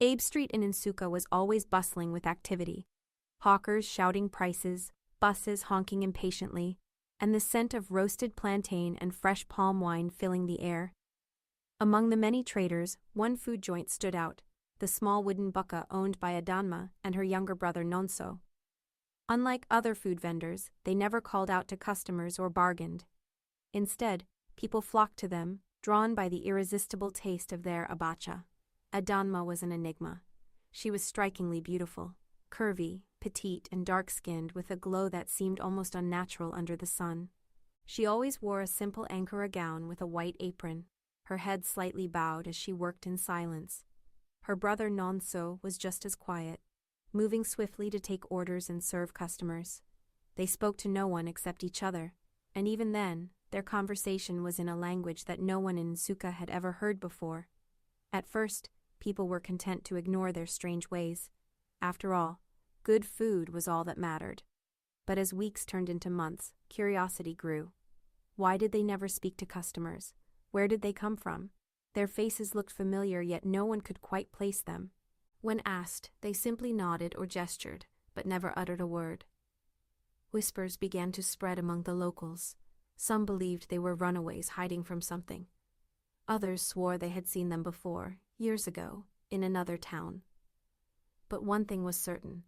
Abe Street in Nsukka was always bustling with activity. Hawkers shouting prices, buses honking impatiently, and the scent of roasted plantain and fresh palm wine filling the air. Among the many traders, one food joint stood out, the small wooden bukka owned by Adanma and her younger brother Nonso. Unlike other food vendors, they never called out to customers or bargained. Instead, people flocked to them, drawn by the irresistible taste of their abacha. Adanma was an enigma. She was strikingly beautiful, curvy, petite, and dark-skinned with a glow that seemed almost unnatural under the sun. She always wore a simple Ankara gown with a white apron, her head slightly bowed as she worked in silence. Her brother Nonso was just as quiet, moving swiftly to take orders and serve customers. They spoke to no one except each other, and even then, their conversation was in a language that no one in Nsukka had ever heard before. At first, people were content to ignore their strange ways. After all, good food was all that mattered. But as weeks turned into months, curiosity grew. Why did they never speak to customers? Where did they come from? Their faces looked familiar, yet no one could quite place them. When asked, they simply nodded or gestured, but never uttered a word. Whispers began to spread among the locals. Some believed they were runaways hiding from something. Others swore they had seen them before, years ago, in another town. But one thing was certain.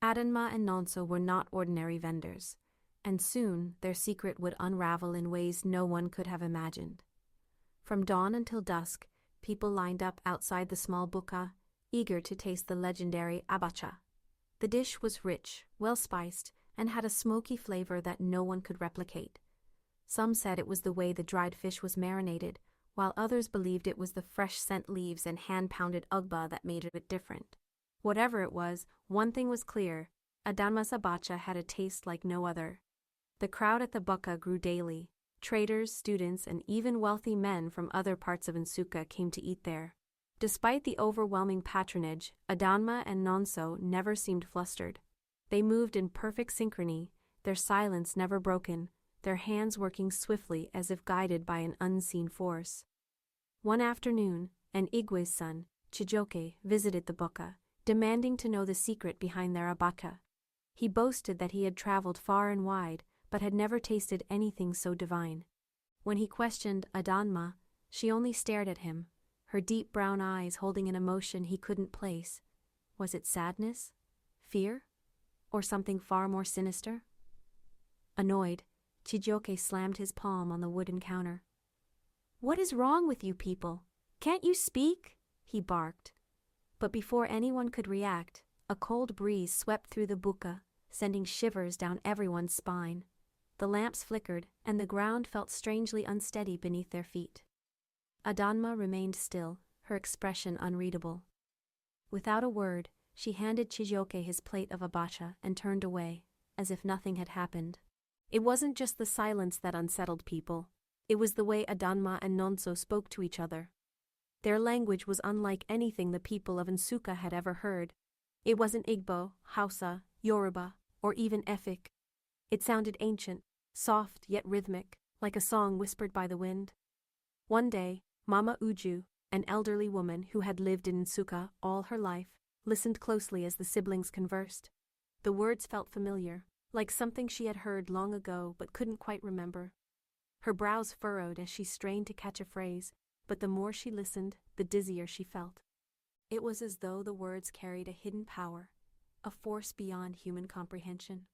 Adanma and Nonso were not ordinary vendors, and soon their secret would unravel in ways no one could have imagined. From dawn until dusk, people lined up outside the small bukka, eager to taste the legendary Abacha. The dish was rich, well-spiced, and had a smoky flavor that no one could replicate. Some said it was the way the dried fish was marinated, while others believed it was the fresh scent leaves and hand-pounded ugba that made it different. Whatever it was, one thing was clear: Adanma's Abacha had a taste like no other. The crowd at the bukka grew daily. Traders, students, and even wealthy men from other parts of Nsukka came to eat there. Despite the overwhelming patronage, Adanma and Nonso never seemed flustered. They moved in perfect synchrony, their silence never broken, their hands working swiftly as if guided by an unseen force. One afternoon, an Igwe's son, Chijioke, visited the bukka, demanding to know the secret behind their abacha. He boasted that he had traveled far and wide, but had never tasted anything so divine. When he questioned Adanma, she only stared at him, her deep brown eyes holding an emotion he couldn't place. Was it sadness? Fear? Or something far more sinister? Annoyed, Chijioke slammed his palm on the wooden counter. "What is wrong with you people? Can't you speak?" he barked. But before anyone could react, a cold breeze swept through the bukka, sending shivers down everyone's spine. The lamps flickered, and the ground felt strangely unsteady beneath their feet. Adanma remained still, her expression unreadable. Without a word, she handed Chijioke his plate of abacha and turned away, as if nothing had happened. It wasn't just the silence that unsettled people. It was the way Adanma and Nonso spoke to each other. Their language was unlike anything the people of Nsukka had ever heard. It wasn't Igbo, Hausa, Yoruba, or even Efik. It sounded ancient, soft yet rhythmic, like a song whispered by the wind. One day, Mama Uju, an elderly woman who had lived in Nsukka all her life, listened closely as the siblings conversed. The words felt familiar, like something she had heard long ago but couldn't quite remember. Her brows furrowed as she strained to catch a phrase, but the more she listened, the dizzier she felt. It was as though the words carried a hidden power, a force beyond human comprehension.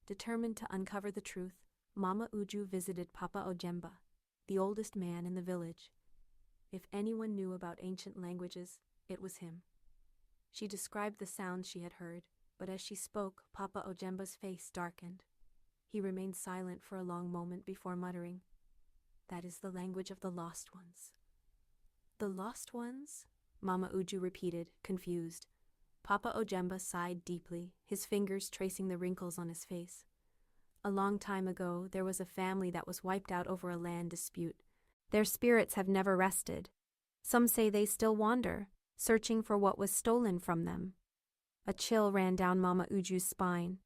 Determined to uncover the truth, Mama Uju visited Papa Ojemba, the oldest man in the village. If anyone knew about ancient languages, it was him. She described the sounds she had heard, but as she spoke, Papa Ojemba's face darkened. He remained silent for a long moment before muttering, "That is the language of the lost ones." "The lost ones?" Mama Uju repeated, confused. Papa Ojemba sighed deeply, his fingers tracing the wrinkles on his face. A long time ago, there was a family that was wiped out over a land dispute. Their spirits have never rested. Some say they still wander, searching for what was stolen from them. A chill ran down Mama Uju's spine.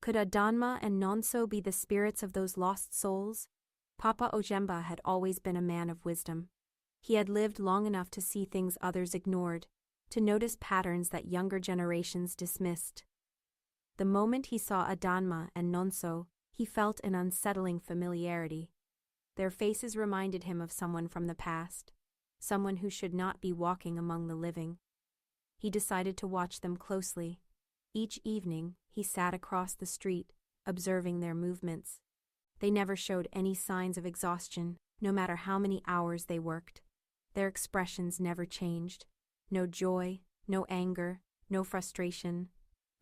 Could Adanma and Nonso be the spirits of those lost souls? Papa Ojemba had always been a man of wisdom. He had lived long enough to see things others ignored. to notice patterns that younger generations dismissed. The moment he saw Adanma and Nonso, he felt an unsettling familiarity. Their faces reminded him of someone from the past, someone who should not be walking among the living. He decided to watch them closely. Each evening, he sat across the street, observing their movements. They never showed any signs of exhaustion, no matter how many hours they worked. Their expressions never changed. No joy, no anger, no frustration.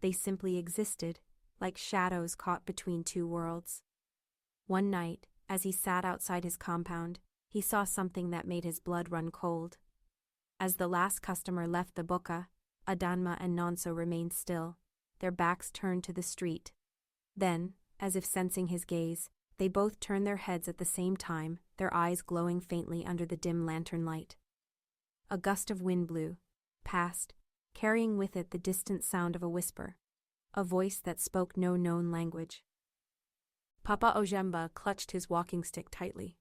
They simply existed, like shadows caught between two worlds. One night, as he sat outside his compound, he saw something that made his blood run cold. As the last customer left the bukka, Adanma and Nonso remained still, their backs turned to the street. Then, as if sensing his gaze, they both turned their heads at the same time, their eyes glowing faintly under the dim lantern light. A gust of wind blew past, carrying with it the distant sound of a whisper, a voice that spoke no known language. Papa Ojemba clutched his walking stick tightly.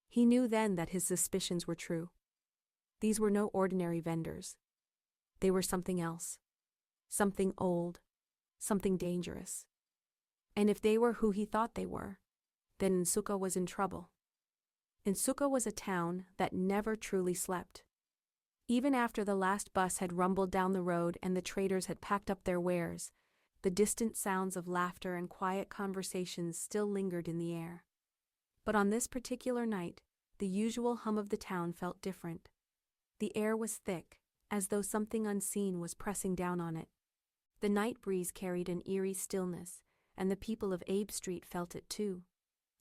He knew then that his suspicions were true. These were no ordinary vendors. They were something else. Something old. Something dangerous. And if they were who he thought they were, then Nsukka was in trouble. Nsukka was a town that never truly slept. Even after the last bus had rumbled down the road and the traders had packed up their wares, the distant sounds of laughter and quiet conversations still lingered in the air. But on this particular night, the usual hum of the town felt different. The air was thick, as though something unseen was pressing down on it. The night breeze carried an eerie stillness, and the people of Abe Street felt it too.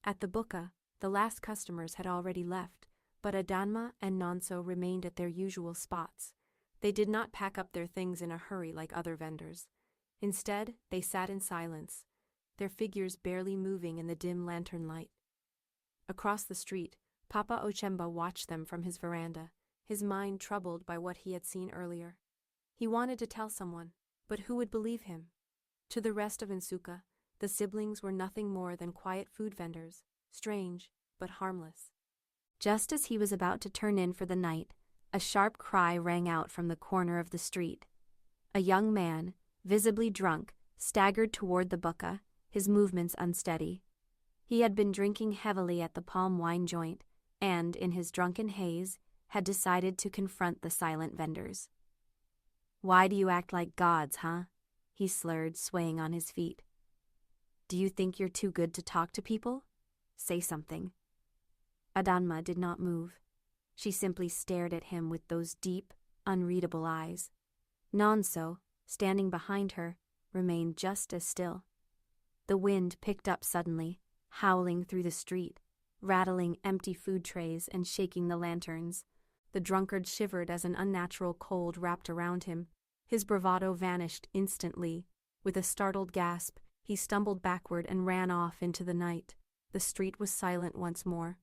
At the bukka, the last customers had already left, but Adanma and Nonso remained at their usual spots. They did not pack up their things in a hurry like other vendors. Instead, they sat in silence, their figures barely moving in the dim lantern light. Across the street, Papa Ojemba watched them from his veranda, his mind troubled by what he had seen earlier. He wanted to tell someone, but who would believe him? To the rest of Nsukka, the siblings were nothing more than quiet food vendors, strange but harmless. Just as he was about to turn in for the night, a sharp cry rang out from the corner of the street. A young man, visibly drunk, staggered toward the bukka, his movements unsteady. He had been drinking heavily at the palm wine joint, and, in his drunken haze, had decided to confront the silent vendors. "Why do you act like gods, huh?" he slurred, swaying on his feet. "Do you think you're too good to talk to people? Say something." Adanma did not move. She simply stared at him with those deep, unreadable eyes. Nonso, standing behind her, remained just as still. The wind picked up suddenly, howling through the street, rattling empty food trays and shaking the lanterns. The drunkard shivered as an unnatural cold wrapped around him. His bravado vanished instantly. With a startled gasp, he stumbled backward and ran off into the night. The street was silent once more.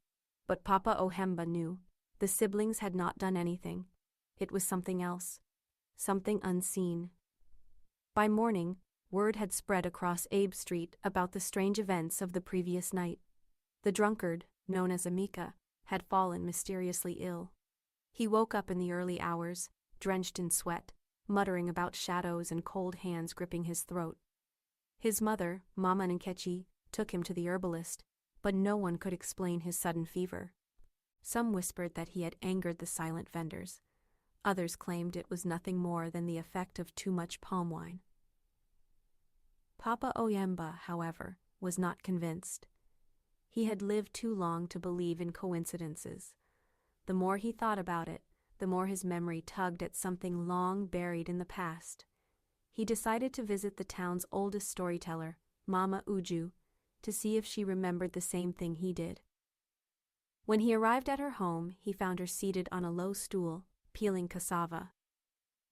But Papa Ojemba knew. The siblings had not done anything. It was something else. Something unseen. By morning, word had spread across Abe Street about the strange events of the previous night. The drunkard, known as Amika, had fallen mysteriously ill. He woke up in the early hours, drenched in sweat, muttering about shadows and cold hands gripping his throat. His mother, Mama Nkechi, took him to the herbalist, but no one could explain his sudden fever. Some whispered that he had angered the silent vendors. Others claimed it was nothing more than the effect of too much palm wine. Papa Ojemba, however, was not convinced. He had lived too long to believe in coincidences. The more he thought about it, the more his memory tugged at something long buried in the past. He decided to visit the town's oldest storyteller, Mama Uju, to see if she remembered the same thing he did. When he arrived at her home, he found her seated on a low stool, peeling cassava.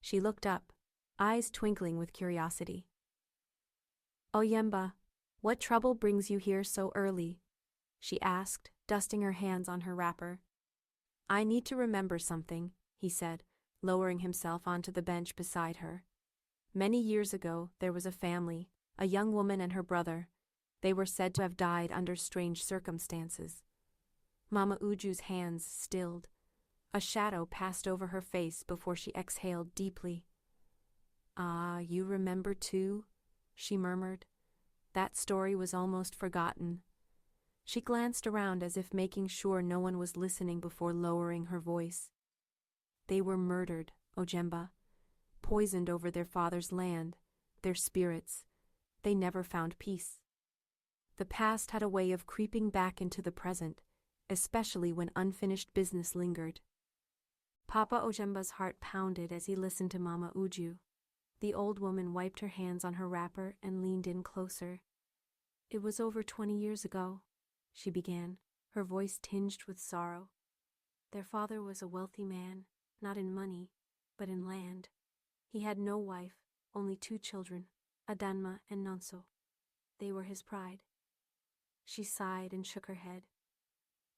She looked up, eyes twinkling with curiosity. "Ojemba, what trouble brings you here so early?" she asked, dusting her hands on her wrapper. "I need to remember something," he said, lowering himself onto the bench beside her. "Many years ago, there was a family, a young woman and her brother. They were said to have died under strange circumstances." Mama Uju's hands stilled. A shadow passed over her face before she exhaled deeply. "Ah, you remember too?" she murmured. That story was almost forgotten. She glanced around as if making sure no one was listening before lowering her voice. "They were murdered, Ojemba, poisoned over their father's land, their spirits. They never found peace. The past had a way of creeping back into the present, especially when unfinished business lingered." Papa Ojemba's heart pounded as he listened to Mama Uju. The old woman wiped her hands on her wrapper and leaned in closer. "It was over 20 years ago," she began, her voice tinged with sorrow. "Their father was a wealthy man, not in money, but in land. He had no wife, only 2 children, Adanma and Nonso. They were his pride." She sighed and shook her head.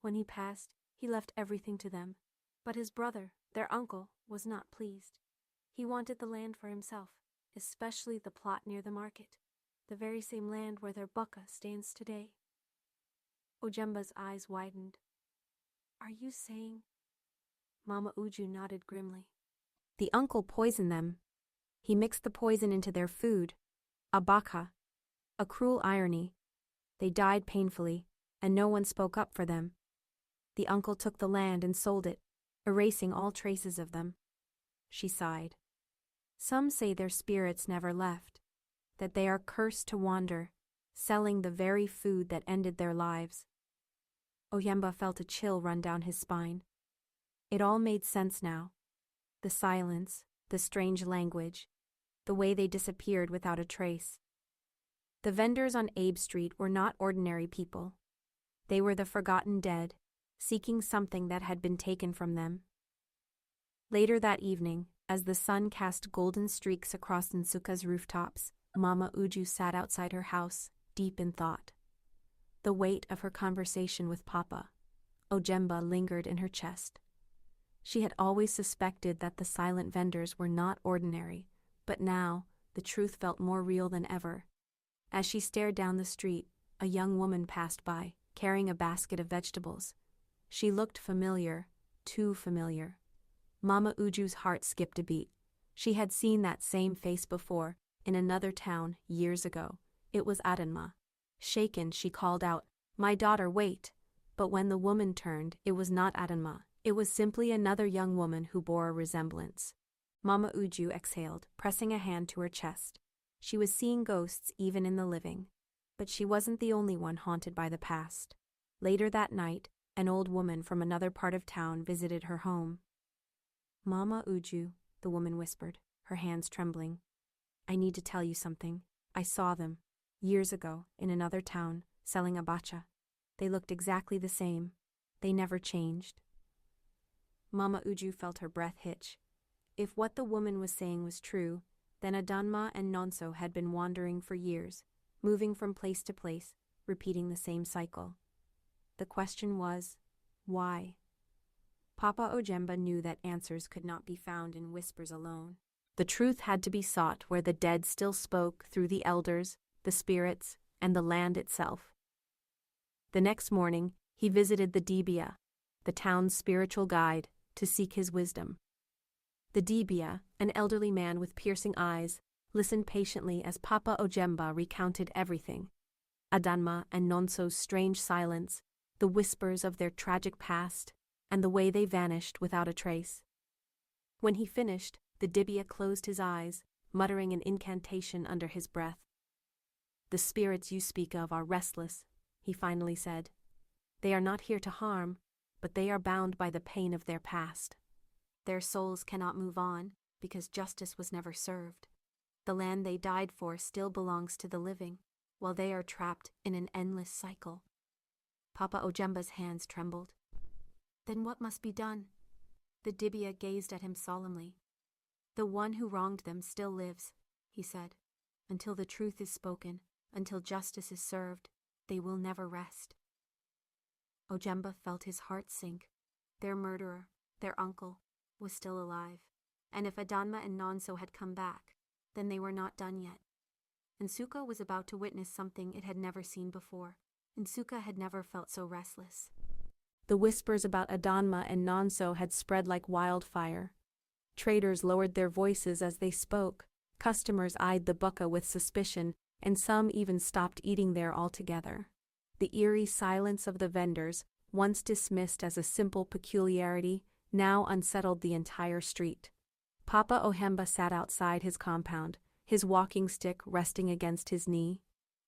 "When he passed, he left everything to them. But his brother, their uncle, was not pleased. He wanted the land for himself, especially the plot near the market, the very same land where their bukka stands today." Ojemba's eyes widened. "Are you saying—" Mama Uju nodded grimly. "The uncle poisoned them. He mixed the poison into their food. Abacha. A cruel irony. They died painfully, and no one spoke up for them. The uncle took the land and sold it, erasing all traces of them." She sighed. "Some say their spirits never left, that they are cursed to wander, selling the very food that ended their lives." Ojemba felt a chill run down his spine. It all made sense now. The silence, the strange language, the way they disappeared without a trace. The vendors on Abe Street were not ordinary people. They were the forgotten dead, seeking something that had been taken from them. Later that evening, as the sun cast golden streaks across Nsukka's rooftops, Mama Uju sat outside her house, deep in thought. The weight of her conversation with Papa, Ojemba, lingered in her chest. She had always suspected that the silent vendors were not ordinary, but now the truth felt more real than ever. As she stared down the street, a young woman passed by, carrying a basket of vegetables. She looked familiar, too familiar. Mama Uju's heart skipped a beat. She had seen that same face before, in another town, years ago. It was Adanma. Shaken, she called out, "My daughter, wait!" But when the woman turned, it was not Adanma. It was simply another young woman who bore a resemblance. Mama Uju exhaled, pressing a hand to her chest. She was seeing ghosts even in the living. But she wasn't the only one haunted by the past. Later that night, an old woman from another part of town visited her home. "Mama Uju," the woman whispered, her hands trembling. "I need to tell you something. I saw them, years ago, in another town, selling abacha. They looked exactly the same. They never changed." Mama Uju felt her breath hitch. If what the woman was saying was true, then Adanma and Nonso had been wandering for years, moving from place to place, repeating the same cycle. The question was, why? Papa Ojemba knew that answers could not be found in whispers alone. The truth had to be sought where the dead still spoke through the elders, the spirits, and the land itself. The next morning, he visited the Dibia, the town's spiritual guide, to seek his wisdom. The Dibia, an elderly man with piercing eyes, listened patiently as Papa Ojemba recounted everything. Adanma and Nonso's strange silence, the whispers of their tragic past, and the way they vanished without a trace. When he finished, the Dibia closed his eyes, muttering an incantation under his breath. "The spirits you speak of are restless," he finally said. "They are not here to harm, but they are bound by the pain of their past. Their souls cannot move on, because justice was never served. The land they died for still belongs to the living, while they are trapped in an endless cycle." Papa Ojemba's hands trembled. "Then what must be done?" The Dibia gazed at him solemnly. "The one who wronged them still lives," he said. "Until the truth is spoken, until justice is served, they will never rest." Ojemba felt his heart sink. Their murderer, their uncle, was still alive. And if Adanma and Nonso had come back, then they were not done yet. Nsukka was about to witness something it had never seen before. Nsukka had never felt so restless. The whispers about Adanma and Nonso had spread like wildfire. Traders lowered their voices as they spoke, customers eyed the bukka with suspicion, and some even stopped eating there altogether. The eerie silence of the vendors, once dismissed as a simple peculiarity, now unsettled the entire street. Papa Ojemba sat outside his compound, his walking stick resting against his knee.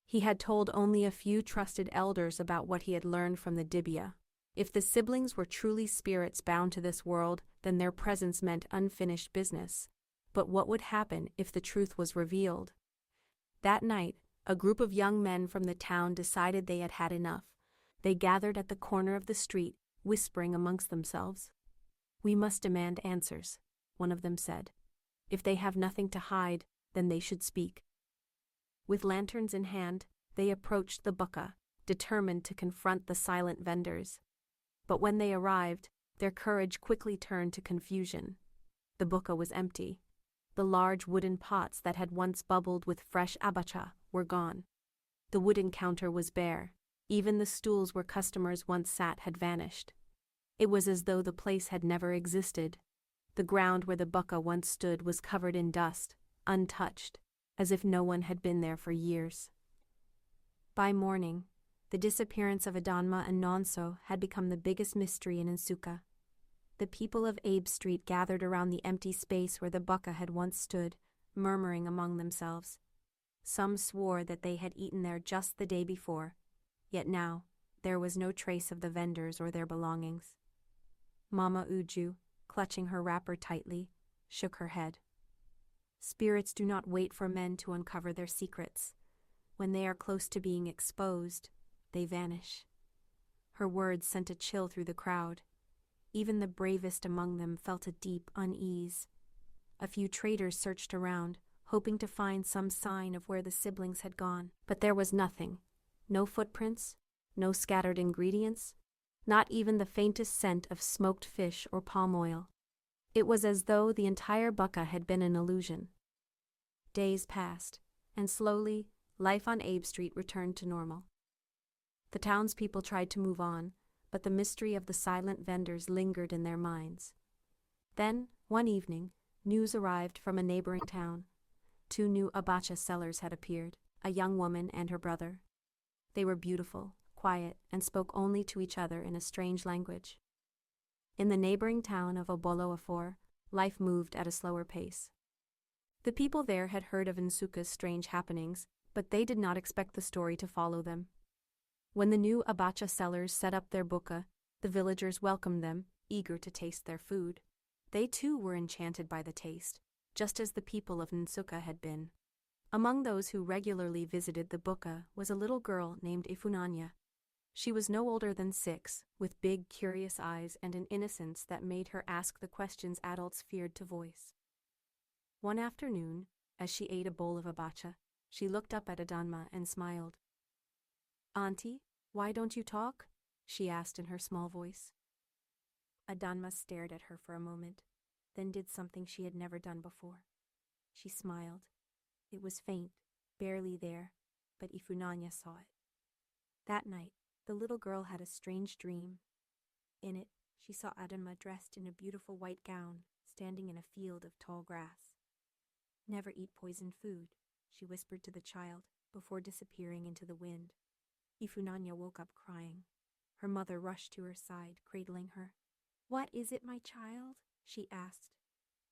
He had told only a few trusted elders about what he had learned from the dibia. If the siblings were truly spirits bound to this world, then their presence meant unfinished business. But what would happen if the truth was revealed? That night, a group of young men from the town decided they had had enough. They gathered at the corner of the street, whispering amongst themselves. "We must demand answers," one of them said. "If they have nothing to hide, then they should speak." With lanterns in hand, they approached the bukka, determined to confront the silent vendors. But when they arrived, their courage quickly turned to confusion. The bukka was empty. The large wooden pots that had once bubbled with fresh abacha were gone. The wooden counter was bare. Even the stools where customers once sat had vanished. It was as though the place had never existed. The ground where the bukka once stood was covered in dust, untouched, as if no one had been there for years. By morning, the disappearance of Adanma and Nonso had become the biggest mystery in Nsukka. The people of Abe Street gathered around the empty space where the bukka had once stood, murmuring among themselves. Some swore that they had eaten there just the day before, yet now there was no trace of the vendors or their belongings. Mama Uju, clutching her wrapper tightly, shook her head. Spirits do not wait for men to uncover their secrets. When they are close to being exposed, they vanish. Her words sent a chill through the crowd. Even the bravest among them felt a deep unease. A few traders searched around, hoping to find some sign of where the siblings had gone. But there was nothing. No footprints, no scattered ingredients, not even the faintest scent of smoked fish or palm oil. It was as though the entire bukka had been an illusion. Days passed, and slowly, life on Abe Street returned to normal. The townspeople tried to move on, but the mystery of the silent vendors lingered in their minds. Then, one evening, news arrived from a neighboring town. 2 new Abacha sellers had appeared, a young woman and her brother. They were beautiful, quiet, and spoke only to each other in a strange language. In the neighboring town of Obolo-Afor, life moved at a slower pace. The people there had heard of Nsukka's strange happenings, but they did not expect the story to follow them. When the new Abacha sellers set up their bukka, the villagers welcomed them, eager to taste their food. They too were enchanted by the taste, just as the people of Nsukka had been. Among those who regularly visited the bukka was a little girl named Ifunanya. She was no older than 6, with big, curious eyes and an innocence that made her ask the questions adults feared to voice. One afternoon, as she ate a bowl of abacha, she looked up at Adanma and smiled. "Auntie, why don't you talk?" she asked in her small voice. Adanma stared at her for a moment, then did something she had never done before. She smiled. It was faint, barely there, but Ifunanya saw it. That night, the little girl had a strange dream. In it, she saw Adanma dressed in a beautiful white gown, standing in a field of tall grass. "Never eat poisoned food," she whispered to the child, before disappearing into the wind. Ifunanya woke up crying. Her mother rushed to her side, cradling her. "What is it, my child?" she asked.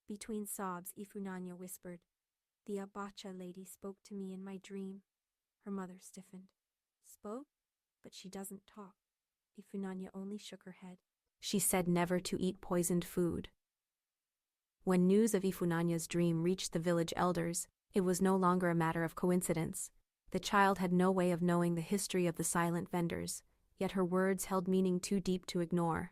Between sobs, Ifunanya whispered, "The Abacha lady spoke to me in my dream." Her mother stiffened. "Spoke? But she doesn't talk." Ifunanya only shook her head. "She said never to eat poisoned food." When news of Ifunanya's dream reached the village elders, it was no longer a matter of coincidence. The child had no way of knowing the history of the silent vendors, yet her words held meaning too deep to ignore.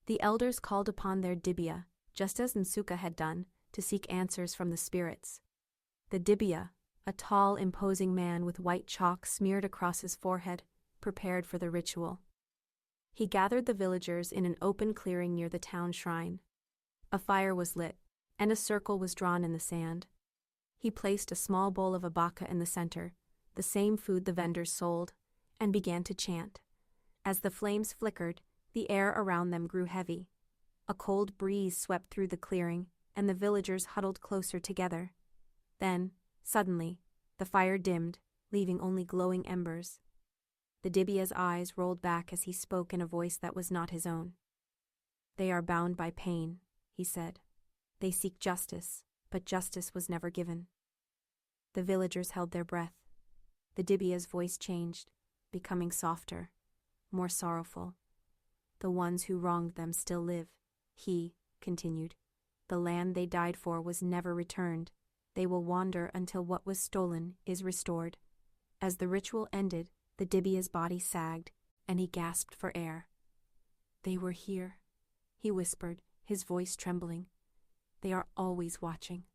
The elders called upon their dibia, just as Nsukka had done, to seek answers from the spirits. The dibia, a tall, imposing man with white chalk smeared across his forehead, prepared for the ritual. He gathered the villagers in an open clearing near the town shrine. A fire was lit, and a circle was drawn in the sand. He placed a small bowl of abacha in the center, the same food the vendors sold, and began to chant. As the flames flickered, The air around them grew heavy. A cold breeze swept through the clearing, and the villagers huddled closer together. Then, suddenly, the fire dimmed, leaving only glowing embers. The Dibbia's eyes rolled back as he spoke in a voice that was not his own. "They are bound by pain," he said. "They seek justice, but justice was never given." The villagers held their breath. The Dibbia's voice changed, becoming softer, more sorrowful. "The ones who wronged them still live," he continued. "The land they died for was never returned. They will wander until what was stolen is restored." As the ritual ended, the Dibbia's body sagged, and he gasped for air. "They were here," he whispered, his voice trembling. "They are always watching."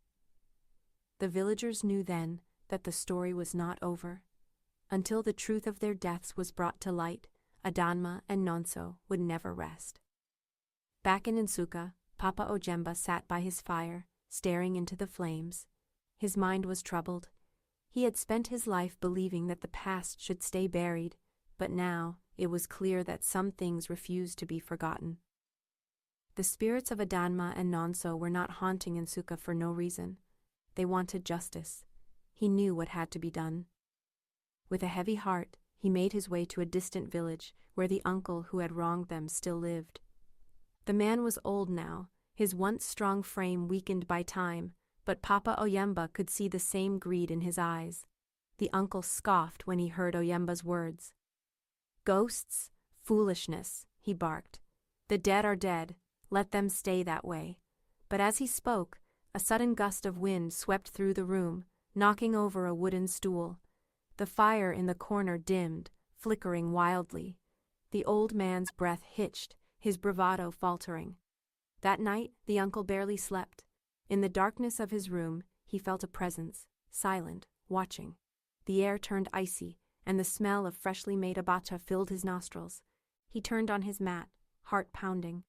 The villagers knew then that the story was not over. Until the truth of their deaths was brought to light, Adanma and Nonso would never rest. Back in Nsukka, Papa Ojemba sat by his fire, staring into the flames. His mind was troubled. He had spent his life believing that the past should stay buried, but now it was clear that some things refused to be forgotten. The spirits of Adanma and Nonso were not haunting Nsukka for no reason. They wanted justice. He knew what had to be done. With a heavy heart, he made his way to a distant village where the uncle who had wronged them still lived. The man was old now, his once strong frame weakened by time, but Papa Ojemba could see the same greed in his eyes. The uncle scoffed when he heard Ojemba's words. "Ghosts? Foolishness," he barked. "The dead are dead, let them stay that way." But as he spoke, a sudden gust of wind swept through the room, knocking over a wooden stool. The fire in the corner dimmed, flickering wildly. The old man's breath hitched, his bravado faltering. That night, the uncle barely slept. In the darkness of his room, he felt a presence, silent, watching. The air turned icy, and the smell of freshly made abacha filled his nostrils. He turned on his mat, heart pounding.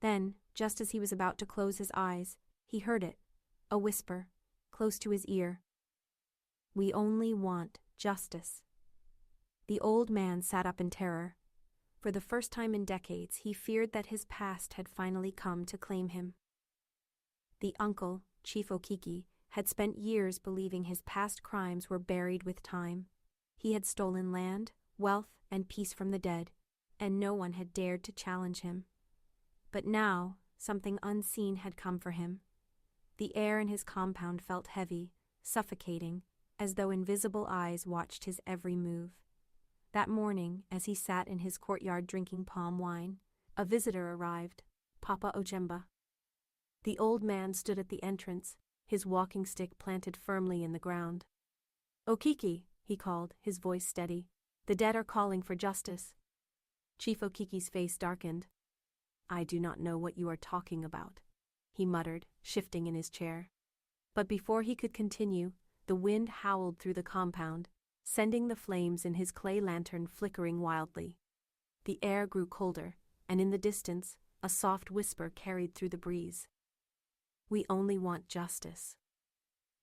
Then, just as he was about to close his eyes, he heard it, a whisper, close to his ear. "We only want justice." The old man sat up in terror. For the first time in decades, he feared that his past had finally come to claim him. The uncle, Chief Okiki, had spent years believing his past crimes were buried with time. He had stolen land, wealth, and peace from the dead, and no one had dared to challenge him. But now, something unseen had come for him. The air in his compound felt heavy, suffocating, as though invisible eyes watched his every move. That morning, as he sat in his courtyard drinking palm wine, a visitor arrived, Papa Ojemba. The old man stood at the entrance, his walking stick planted firmly in the ground. "Okiki," he called, his voice steady. "The dead are calling for justice." Chief Okiki's face darkened. "I do not know what you are talking about," he muttered, shifting in his chair. But before he could continue, the wind howled through the compound, sending the flames in his clay lantern flickering wildly. The air grew colder, and in the distance, a soft whisper carried through the breeze. "We only want justice."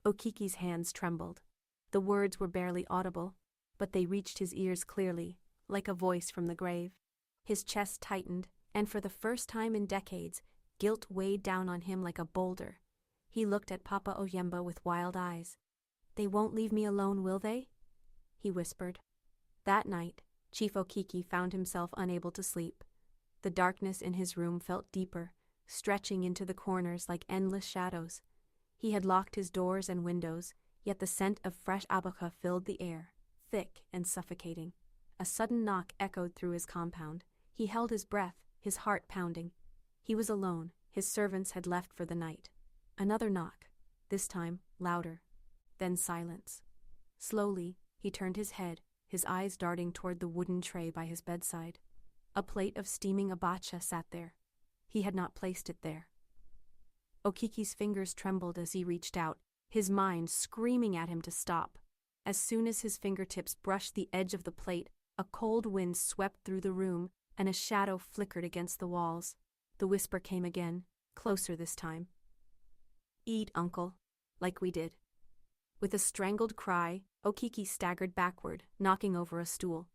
Okiki's hands trembled. The words were barely audible, but they reached his ears clearly, like a voice from the grave. His chest tightened, and for the first time in decades, guilt weighed down on him like a boulder. He looked at Papa Ojemba with wild eyes. "They won't leave me alone, will they?" he whispered. That night, Chief Okiki found himself unable to sleep. The darkness in his room felt deeper, stretching into the corners like endless shadows. He had locked his doors and windows, yet the scent of fresh abacha filled the air, thick and suffocating. A sudden knock echoed through his compound. He held his breath, his heart pounding. He was alone. His servants had left for the night. Another knock, this time louder. Then silence. Slowly, he turned his head, his eyes darting toward the wooden tray by his bedside. A plate of steaming abacha sat there. He had not placed it there. Okiki's fingers trembled as he reached out, his mind screaming at him to stop. As soon as his fingertips brushed the edge of the plate, a cold wind swept through the room, and a shadow flickered against the walls. The whisper came again, closer this time. "Eat, uncle, like we did." With a strangled cry, Okiki staggered backward, knocking over a stool.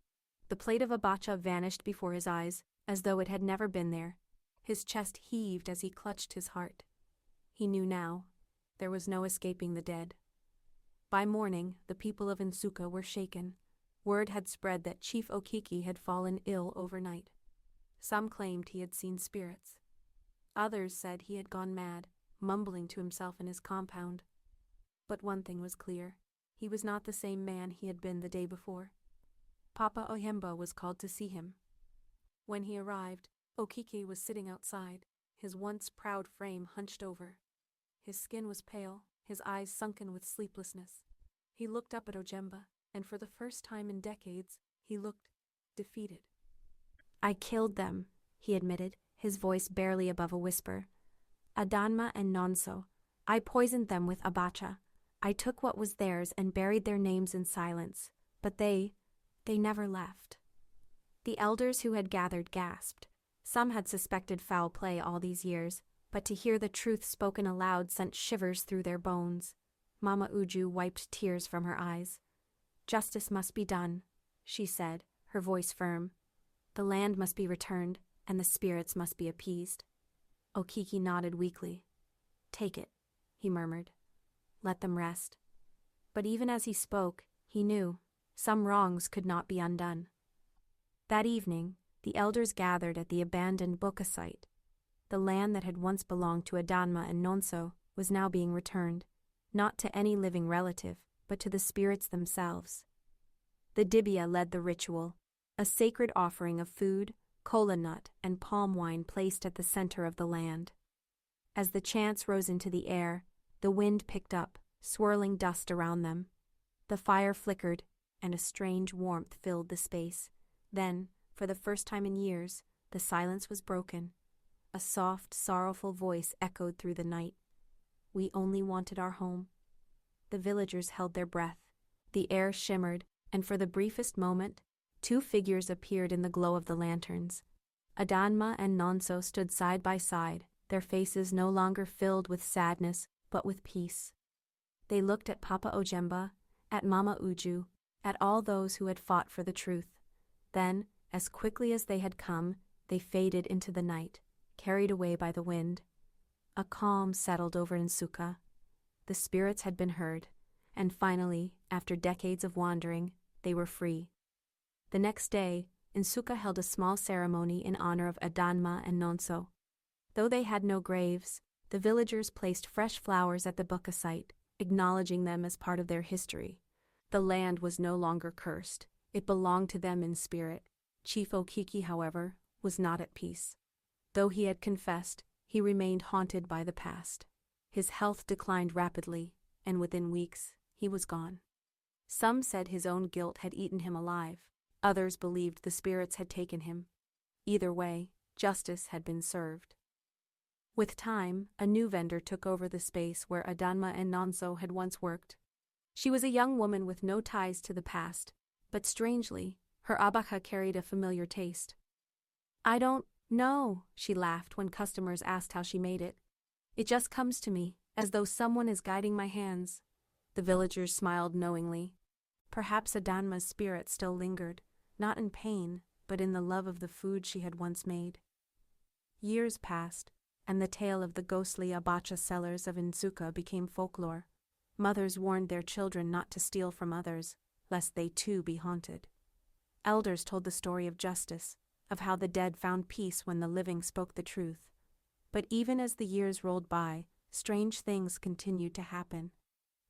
The plate of abacha vanished before his eyes, as though it had never been there. His chest heaved as he clutched his heart. He knew now, there was no escaping the dead. By morning, the people of Nsukka were shaken. Word had spread that Chief Okiki had fallen ill overnight. Some claimed he had seen spirits. Others said he had gone mad, mumbling to himself in his compound. But one thing was clear. He was not the same man he had been the day before. Papa Ojemba was called to see him. When he arrived, Okiki was sitting outside, his once proud frame hunched over. His skin was pale, his eyes sunken with sleeplessness. He looked up at Ojemba, and for the first time in decades, he looked defeated. "I killed them," he admitted, his voice barely above a whisper. "Adanma and Nonso. I poisoned them with Abacha. I took what was theirs and buried their names in silence, but they never left." The elders who had gathered gasped. Some had suspected foul play all these years, but to hear the truth spoken aloud sent shivers through their bones. Mama Uju wiped tears from her eyes. "Justice must be done," she said, her voice firm. "The land must be returned, and the spirits must be appeased." Okiki nodded weakly. "Take it," he murmured. "Let them rest." But even as he spoke, he knew some wrongs could not be undone. That evening, the elders gathered at the abandoned bukka site. The land that had once belonged to Adanma and Nonso was now being returned, not to any living relative, but to the spirits themselves. The dibia led the ritual, a sacred offering of food, kola nut, and palm wine placed at the center of the land. As the chants rose into the air, the wind picked up, swirling dust around them. The fire flickered, and a strange warmth filled the space. Then, for the first time in years, the silence was broken. A soft, sorrowful voice echoed through the night. "We only wanted our home." The villagers held their breath. The air shimmered, and for the briefest moment, two figures appeared in the glow of the lanterns. Adanma and Nonso stood side by side, their faces no longer filled with sadness, but with peace. They looked at Papa Ojemba, at Mama Uju, at all those who had fought for the truth. Then, as quickly as they had come, they faded into the night, carried away by the wind. A calm settled over Nsukka. The spirits had been heard, and finally, after decades of wandering, they were free. The next day, Nsukka held a small ceremony in honor of Adanma and Nonso. Though they had no graves, the villagers placed fresh flowers at the bukka site, acknowledging them as part of their history. The land was no longer cursed. It belonged to them in spirit. Chief Okiki, however, was not at peace. Though he had confessed, he remained haunted by the past. His health declined rapidly, and within weeks, he was gone. Some said his own guilt had eaten him alive. Others believed the spirits had taken him. Either way, justice had been served. With time, a new vendor took over the space where Adanma and Nonso had once worked. She was a young woman with no ties to the past, but strangely, her abacha carried a familiar taste. "I don't know," she laughed when customers asked how she made it. "It just comes to me, as though someone is guiding my hands." The villagers smiled knowingly. Perhaps Adanma's spirit still lingered, not in pain, but in the love of the food she had once made. Years passed, and the tale of the ghostly Abacha sellers of Nsukka became folklore. Mothers warned their children not to steal from others, lest they too be haunted. Elders told the story of justice, of how the dead found peace when the living spoke the truth. But even as the years rolled by, strange things continued to happen.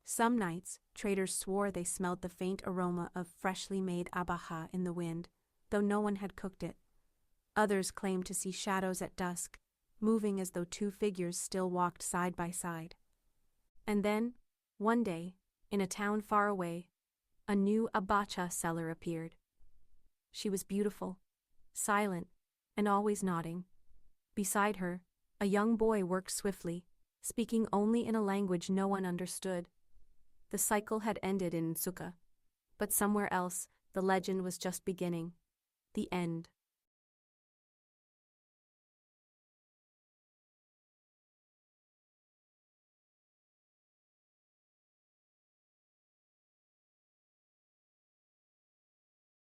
Some nights, traders swore they smelled the faint aroma of freshly made abacha in the wind, though no one had cooked it. Others claimed to see shadows at dusk, moving as though two figures still walked side by side. And then, one day, in a town far away, a new Abacha seller appeared. She was beautiful, silent, and always nodding. Beside her, a young boy worked swiftly, speaking only in a language no one understood. The cycle had ended in Nsukka, but somewhere else, the legend was just beginning. The end.